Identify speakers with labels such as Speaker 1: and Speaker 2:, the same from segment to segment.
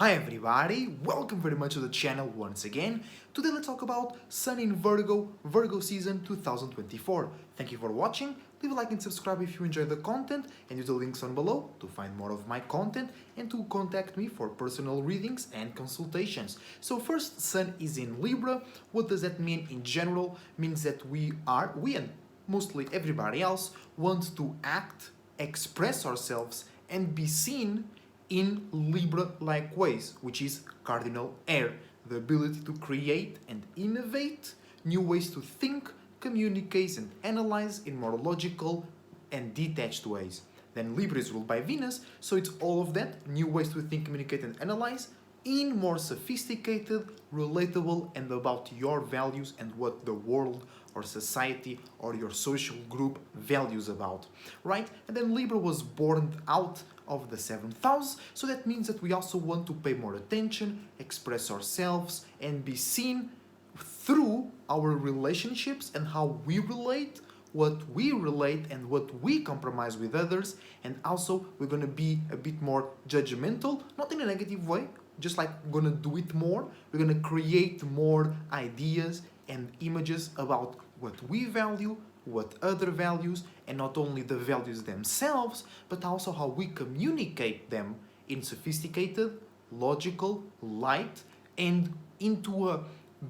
Speaker 1: Hi everybody, welcome very much to the channel once again. Today let's talk about Sun in Virgo season 2024. Thank you for watching, leave a like and subscribe if you enjoy the content and use the links on below to find more of my content and to contact me for personal readings and consultations. So first, Sun is in Libra. What does that mean in general? Means that we and mostly everybody else want to act, express ourselves and be seen in Libra-like ways, which is cardinal air, the ability to create and innovate new ways to think, communicate and analyze in more logical and detached ways. Then Libra is ruled by Venus, so it's all of that, new ways to think, communicate and analyze in more sophisticated, relatable and about your values and what the world or society or your social group values about, right? And then Libra was born out of the 7th house, so that means that we also want to pay more attention, express ourselves and be seen through our relationships and how we relate, what we relate and what we compromise with others. And also we're going to be a bit more judgmental, not in a negative way, just like we're going to do it more. We're going to create more ideas and images about what we value, what other values, and not only the values themselves, but also how we communicate them in sophisticated, logical, light, and into a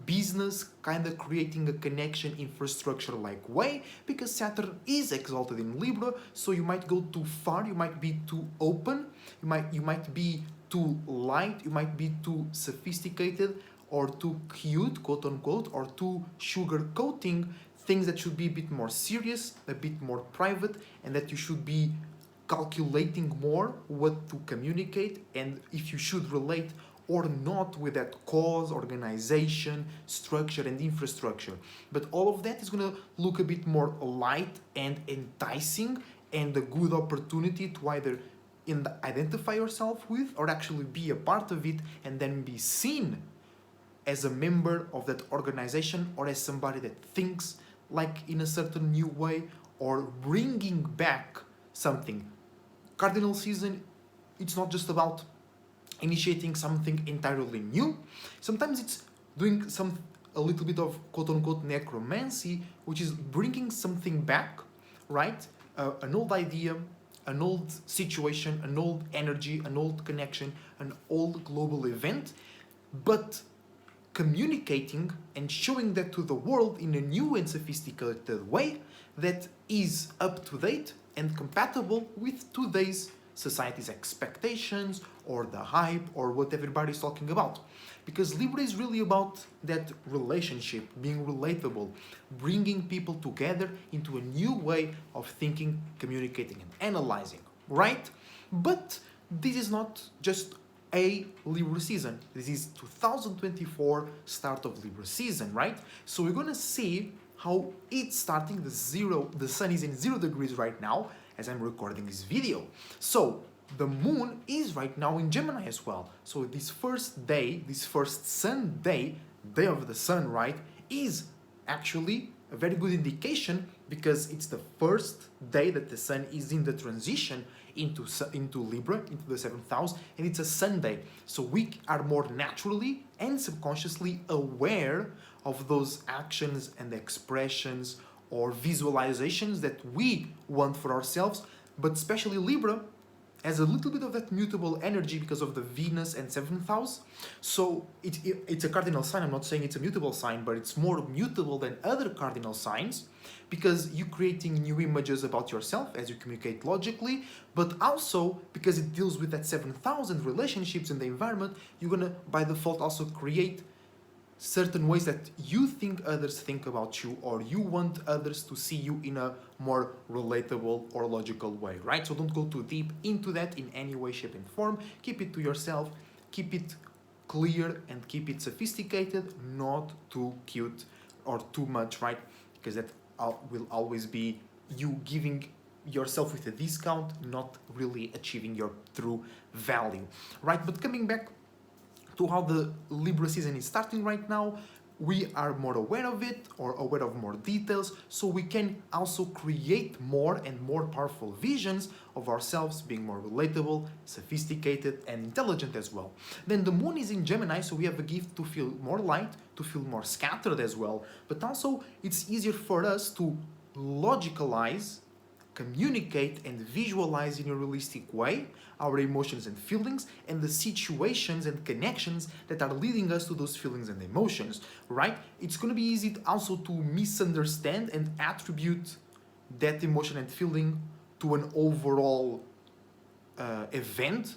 Speaker 1: business kind of creating a connection infrastructure like way, because Saturn is exalted in Libra, so you might go too far, you might be too open, you might be too light, you might be too sophisticated or too cute, quote unquote, or too sugar coating things that should be a bit more serious, a bit more private, and that you should be calculating more what to communicate and if you should relate or not with that cause, organization, structure and infrastructure. But all of that is going to look a bit more light and enticing and a good opportunity to either identify yourself with or actually be a part of it and then be seen as a member of that organization or as somebody that thinks like in a certain new way or bringing back something. Cardinal season, it's not just about initiating something entirely new. Sometimes it's doing a little bit of quote-unquote necromancy, which is bringing something back, right? An old idea, an old situation, an old energy, an old connection, an old global event, but communicating and showing that to the world in a new and sophisticated way that is up to date and compatible with today's society's expectations or the hype or what everybody's talking about. Because Libra is really about that relationship, being relatable, bringing people together into a new way of thinking, communicating and analyzing, right? But this is not just a Libra season. This is 2024 start of Libra season, right? So we're gonna see how it's starting. The sun is in 0 degrees right now as I'm recording this video. So the moon is right now in Gemini as well. So this first day, this first sun day, day of the sun, right, is actually a very good indication because it's the first day that the sun is in the transition into Libra, into the 7th house, and it's a Sunday. So we are more naturally and subconsciously aware of those actions and expressions or visualizations that we want for ourselves, but especially Libra has a little bit of that mutable energy because of the Venus and 7th house. So it's a cardinal sign. I'm not saying it's a mutable sign, but it's more mutable than other cardinal signs because you're creating new images about yourself as you communicate logically, but also because it deals with that 7th house and relationships in the environment, you're gonna by default also create certain ways that you think others think about you or you want others to see you in a more relatable or logical way, right? So don't go too deep into that in any way, shape and form. Keep it to yourself, keep it clear and keep it sophisticated, not too cute or too much, right? Because that will always be you giving yourself with a discount, not really achieving your true value, right? But coming back to how the Libra season is starting right now, we are more aware of it or aware of more details, so we can also create more and more powerful visions of ourselves being more relatable, sophisticated, and intelligent as well. Then the moon is in Gemini, so we have a gift to feel more light, to feel more scattered as well, but also it's easier for us to logicalize, communicate, and visualize in a realistic way our emotions and feelings and the situations and connections that are leading us to those feelings and emotions, right? It's going to be easy also to misunderstand and attribute that emotion and feeling to an overall event,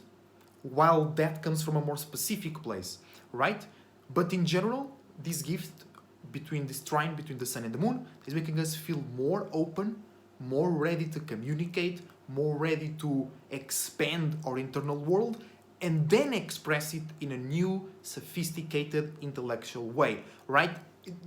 Speaker 1: while that comes from a more specific place, right? But in general, this gift between this trine between the sun and the moon is making us feel more open, more ready to communicate, more ready to expand our internal world, and then express it in a new, sophisticated, intellectual way, right?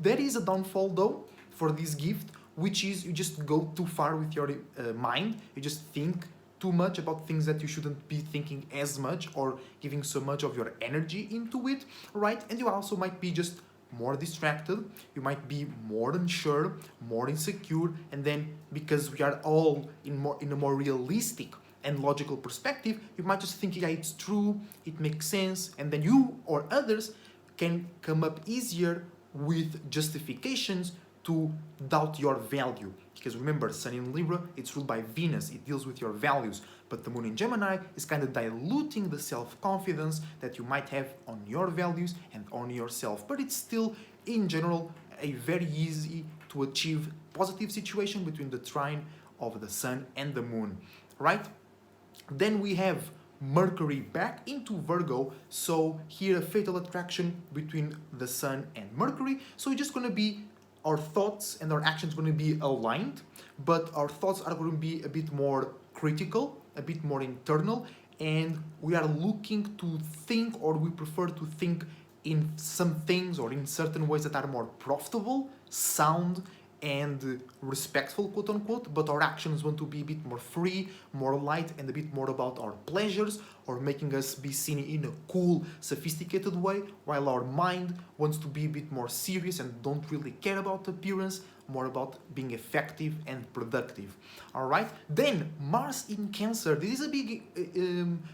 Speaker 1: There is a downfall though for this gift, which is you just go too far with your mind, you just think too much about things that you shouldn't be thinking as much or giving so much of your energy into it, right? And you also might be just more distracted, you might be more unsure, more insecure, and then because we are all in a more realistic and logical perspective, you might just think, yeah, it's true, it makes sense, and then you or others can come up easier with justifications to doubt your value. Because remember, Sun in Libra, it's ruled by Venus, it deals with your values, but the Moon in Gemini is kind of diluting the self-confidence that you might have on your values and on yourself. But it's still, in general, a very easy to achieve positive situation between the trine of the Sun and the Moon, right? Then we have Mercury back into Virgo, so here a fatal attraction between the Sun and Mercury. So it's just going to be our thoughts and our actions going to be aligned, but our thoughts are going to be a bit more critical, a bit more internal, and we are looking to think, or we prefer to think in some things or in certain ways that are more profitable, sound, and respectful, quote unquote, but our actions want to be a bit more free, more light, and a bit more about our pleasures, or making us be seen in a cool, sophisticated way, while our mind wants to be a bit more serious and don't really care about appearance, more about being effective and productive. All right, then Mars in Cancer. This is a big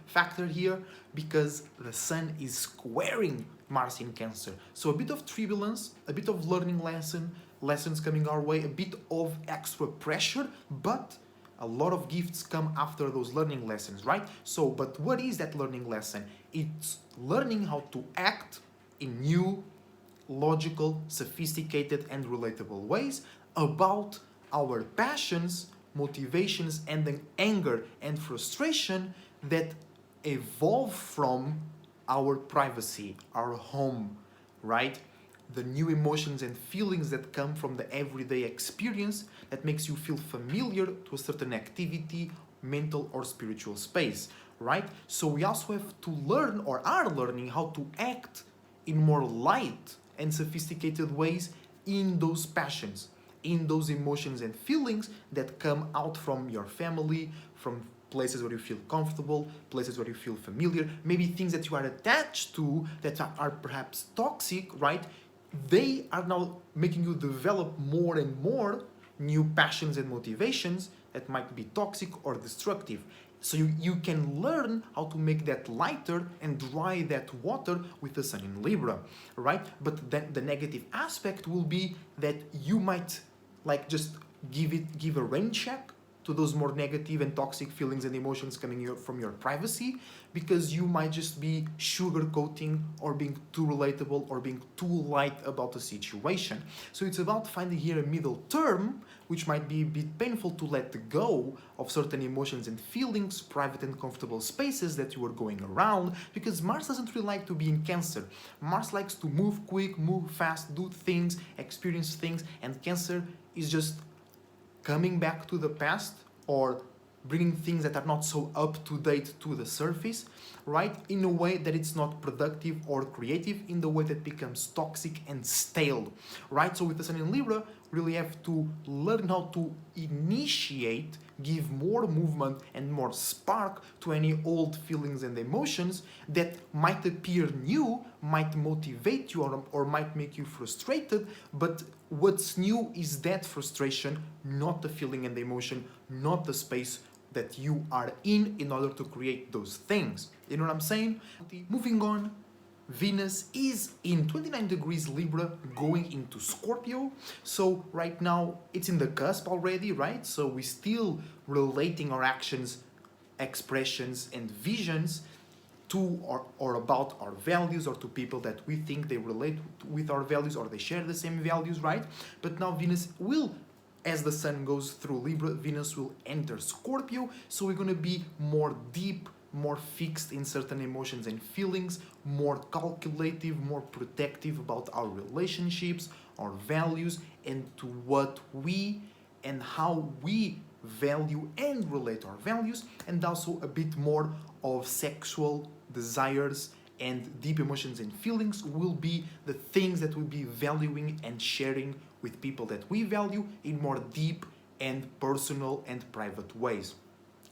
Speaker 1: factor here because the Sun is squaring Mars in Cancer. So a bit of turbulence, a bit of learning lessons coming our way, a bit of extra pressure, but a lot of gifts come after those learning lessons, right? So, but what is that learning lesson? It's learning how to act in new, logical, sophisticated, and relatable ways about our passions, motivations, and the anger and frustration that evolve from our privacy, our home, right? The new emotions and feelings that come from the everyday experience that makes you feel familiar to a certain activity, mental or spiritual space, right? So we also have to learn, or are learning, how to act in more light and sophisticated ways in those passions, in those emotions and feelings that come out from your family, from places where you feel comfortable, places where you feel familiar, maybe things that you are attached to that are perhaps toxic, right? They are now making you develop more and more new passions and motivations that might be toxic or destructive. So you can learn how to make that lighter and dry that water with the Sun in Libra, right? But then the negative aspect will be that you might like just give a rain check to those more negative and toxic feelings and emotions coming from your privacy, because you might just be sugarcoating or being too relatable or being too light about the situation. So it's about finding here a middle term, which might be a bit painful to let go of certain emotions and feelings, private and comfortable spaces that you are going around, because Mars doesn't really like to be in Cancer. Mars likes to move quick, move fast, do things, experience things, and Cancer is just coming back to the past or bringing things that are not so up to date to the surface, right? In a way that it's not productive or creative, in the way that becomes toxic and stale, right? So with the Sun in Libra, really have to learn how to initiate, give more movement and more spark to any old feelings and emotions that might appear new, might motivate you, or might make you frustrated, but what's new is that frustration, not the feeling and the emotion, not the space that you are in order to create those things. You know what I'm saying? Moving on, Venus is in 29 degrees Libra going into Scorpio. So right now it's in the cusp already, right? So we're still relating our actions, expressions, and visions to or about our values, or to people that we think they relate with our values or they share the same values, right? But now Venus will, as the Sun goes through Libra, Venus will enter Scorpio, so we're going to be more deep, more fixed in certain emotions and feelings, more calculative, more protective about our relationships, our values, and to what we and how we value and relate our values, and also a bit more of sexual desires and deep emotions and feelings will be the things that we'll be valuing and sharing with people that we value in more deep and personal and private ways.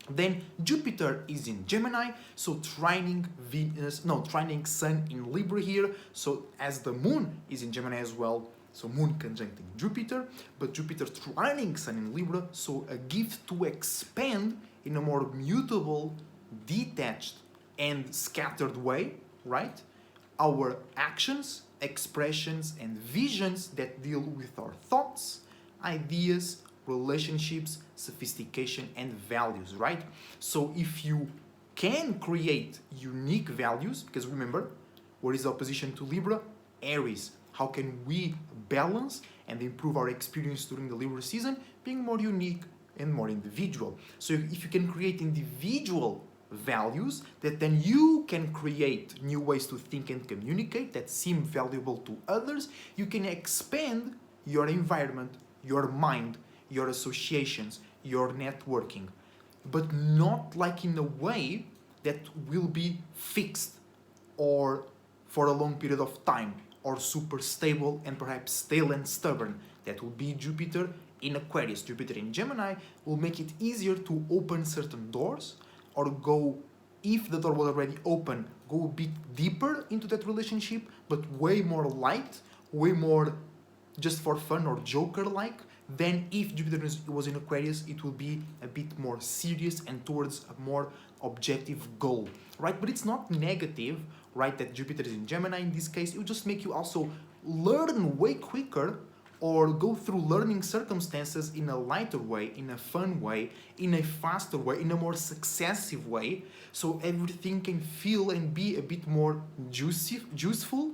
Speaker 1: Then Jupiter is in Gemini, so trining Sun in Libra here. So as the Moon is in Gemini as well, so Moon conjuncting Jupiter, but Jupiter trining Sun in Libra, so a gift to expand in a more mutable, detached, and scattered way, right? Our actions, expressions, and visions that deal with our thoughts, ideas, relationships, sophistication, and values, right? So if you can create unique values, because remember, what is the opposition to Libra? Aries. How can we balance and improve our experience during the Libra season, being more unique and more individual? So if you can create individual values that then you can create new ways to think and communicate that seem valuable to others, you can expand your environment, your mind, your associations, your networking, but not like in a way that will be fixed or for a long period of time, or super stable and perhaps stale and stubborn. That will be Jupiter in Aquarius. Jupiter in Gemini will make it easier to open certain doors, or go, if the door was already open, go a bit deeper into that relationship, but way more light, way more just for fun or joker-like. Then if Jupiter was in Aquarius, it will be a bit more serious and towards a more objective goal, right? But it's not negative, right, that Jupiter is in Gemini in this case. It will just make you also learn way quicker, or go through learning circumstances in a lighter way, in a fun way, in a faster way, in a more successive way, so everything can feel and be a bit more juiceful,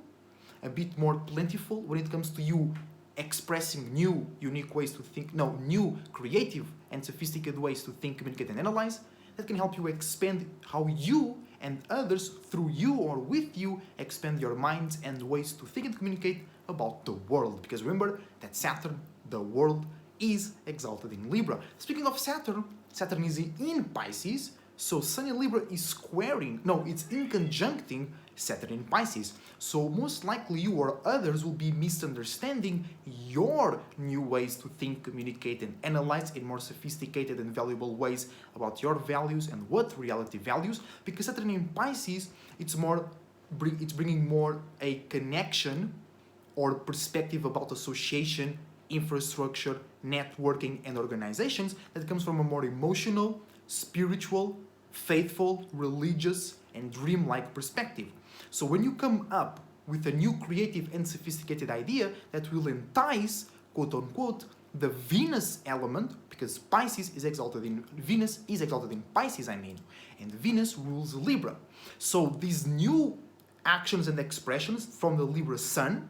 Speaker 1: a bit more plentiful when it comes to you expressing new, unique ways to think, new, creative and sophisticated ways to think, communicate, and analyze, that can help you expand how you and others, through you or with you, expand your minds and ways to think and communicate about the world. Because remember that Saturn, the world, is exalted in Libra. Speaking of Saturn, Saturn is in Pisces, so Sun in Libra is it's in conjuncting Saturn in Pisces. So most likely you or others will be misunderstanding your new ways to think, communicate, and analyze in more sophisticated and valuable ways about your values and what reality values, because Saturn in Pisces, it's bringing more a connection or perspective about association, infrastructure, networking, and organizations that comes from a more emotional, spiritual, faithful, religious, and dreamlike perspective. So when you come up with a new creative and sophisticated idea that will entice, quote unquote, the Venus element, because Venus is exalted in Pisces, and Venus rules Libra. So these new actions and expressions from the Libra Sun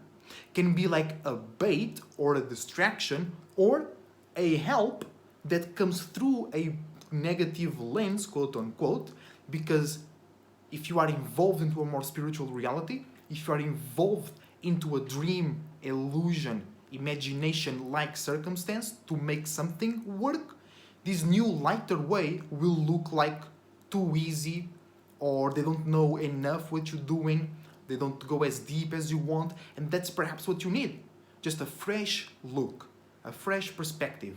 Speaker 1: can be like a bait or a distraction or a help that comes through a negative lens, quote unquote, because if you are involved into a more spiritual reality, if you are involved into a dream, illusion, imagination-like circumstance to make something work, this new lighter way will look like too easy or they don't know enough what you're doing, they don't go as deep as you want, and that's perhaps what you need. Just a fresh look, a fresh perspective.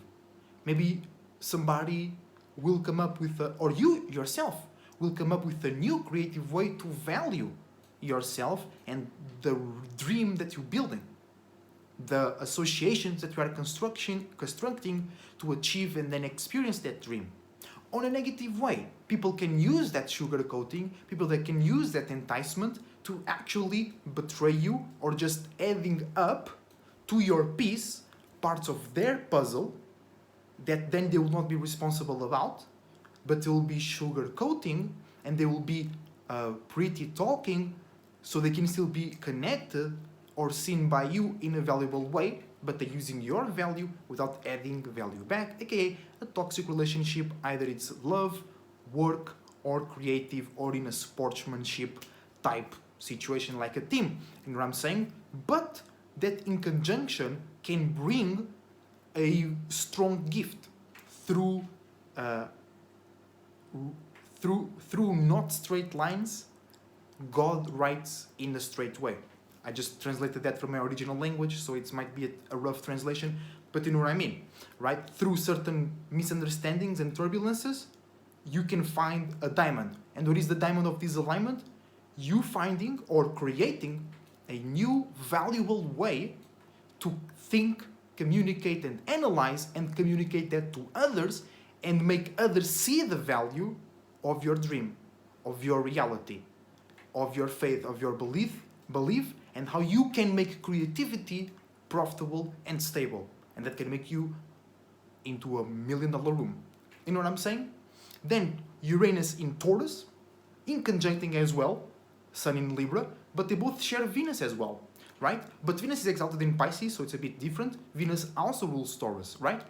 Speaker 1: Maybe somebody will come up with or you yourself will come up with a new creative way to value yourself and the dream that you're building, the associations that you are constructing to achieve and then experience that dream. On a negative way, people can use that sugar coating, people that can use that enticement to actually betray you, or just adding up to your piece parts of their puzzle that then they will not be responsible about, but they will be sugar coating, and they will be pretty talking, so they can still be connected or seen by you in a valuable way, but they're using your value without adding value back, aka a toxic relationship. Either it's love, work, or creative, or in a sportsmanship type situation like a team. You know what I'm saying? But that in conjunction can bring a strong gift through not straight lines. God writes in a straight way. I just translated that from my original language, so it might be a rough translation, but you know what I mean, right? Through certain misunderstandings and turbulences, you can find a diamond. And what is the diamond of this alignment? You finding or creating a new valuable way to think, communicate, and analyze, and communicate that to others, and make others see the value of your dream, of your reality, of your faith, of your belief, and how you can make creativity profitable and stable. And that can make you into $1 million room. You know what I'm saying? Then Uranus in Taurus, in conjuncting as well, Sun in Libra, but they both share Venus as well, right? But Venus is exalted in Pisces, so it's a bit different. Venus also rules Taurus, right?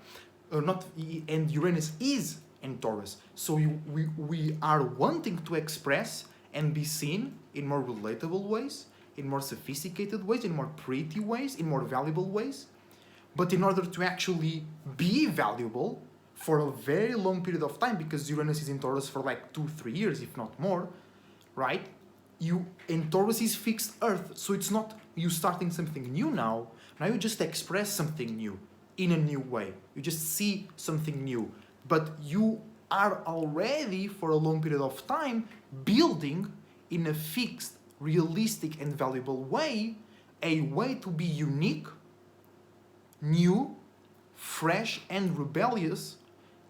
Speaker 1: And Uranus is in Taurus. So we are wanting to express and be seen in more relatable ways, in more sophisticated ways, in more pretty ways, in more valuable ways. But in order to actually be valuable for a very long period of time, because Uranus is in Taurus for like 2-3 years, if not more, right? And Taurus is fixed Earth, so it's not you starting something new now. Now you just express something new in a new way. You just see something new. But you are already, for a long period of time, building in a fixed, realistic, and valuable way, a way to be unique, new, fresh, and rebellious,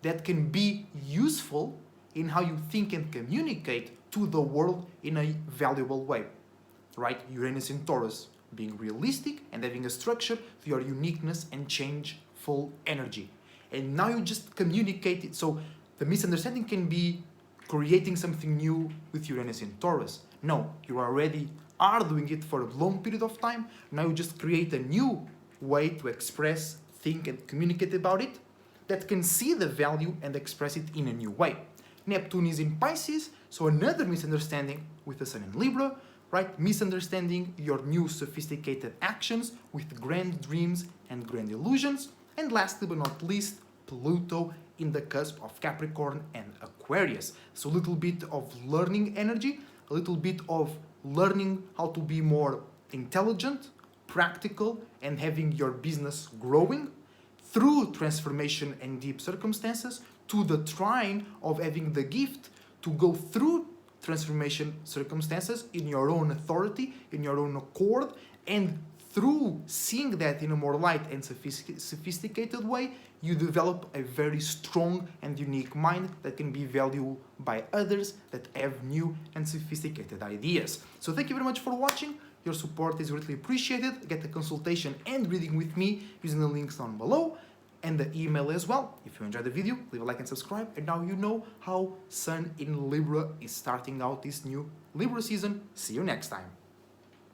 Speaker 1: that can be useful in how you think and communicate to the world in a valuable way, right? Uranus in Taurus, being realistic and having a structure to your uniqueness and changeful energy. And now you just communicate it. So the misunderstanding can be creating something new with Uranus in Taurus. No, you already are doing it for a long period of time. Now you just create a new way to express, think, and communicate about it that can see the value and express it in a new way. Neptune is in Pisces, so another misunderstanding with the Sun in Libra, right? Misunderstanding your new sophisticated actions with grand dreams and grand illusions. And lastly but not least, Pluto in the cusp of Capricorn and Aquarius. So a little bit of learning energy, a little bit of learning how to be more intelligent, practical, and having your business growing through transformation and deep circumstances, to the trine of having the gift to go through transformation circumstances in your own authority, in your own accord, and through seeing that in a more light and sophisticated way, you develop a very strong and unique mind that can be valued by others that have new and sophisticated ideas. So thank you very much for watching. Your support is greatly appreciated. Get a consultation and reading with me using the links down below and the email as well. If you enjoyed the video, leave a like and subscribe. And now you know how Sun in Libra is starting out this new Libra season. See you next time.